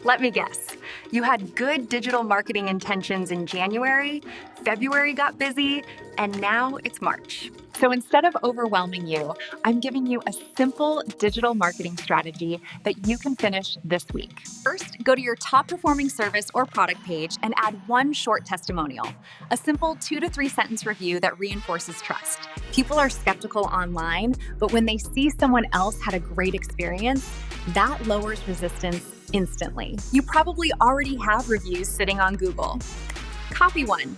Let me guess. You had good digital marketing intentions in January, February got busy, and now it's March. So instead of overwhelming you, I'm giving you a simple digital marketing strategy that you can finish this week. First, go to your top performing service or product page and add one short testimonial, a simple 2 to 3 sentence review that reinforces trust. People are skeptical online, but when they see someone else had a great experience, that lowers resistance instantly. You probably already have reviews sitting on Google. Copy one,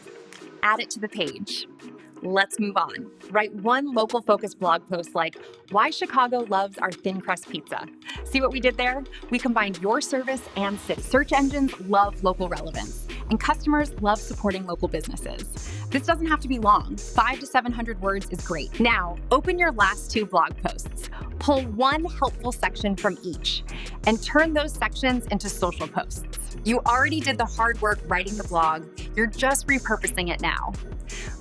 add it to the page. Let's move on. Write one local focused blog post like, why Chicago loves our thin crust pizza. See what we did there? We combined your service and city. Search engines love local relevance, and customers love supporting local businesses. This doesn't have to be long. 500 to 700 words is great. Now, open your last 2 blog posts. Pull one helpful section from each and turn those sections into social posts. You already did the hard work writing the blog. You're just repurposing it now.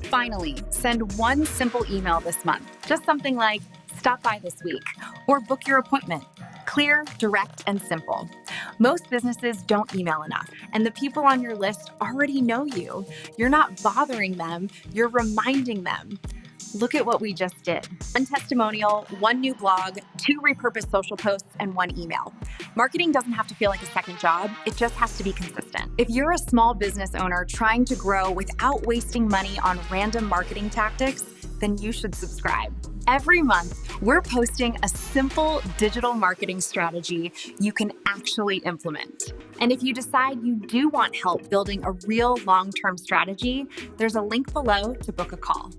Finally, send one simple email this month. Just something like, stop by this week, or book your appointment. Clear, direct, and simple. Most businesses don't email enough, and the people on your list already know you. You're not bothering them, you're reminding them. Look at what we just did. 1 testimonial, 1 new blog, 2 repurposed social posts, and 1 email. Marketing doesn't have to feel like a second job. It just has to be consistent. If you're a small business owner trying to grow without wasting money on random marketing tactics, then you should subscribe. Every month, we're posting a simple digital marketing strategy you can actually implement. And if you decide you do want help building a real long-term strategy, there's a link below to book a call.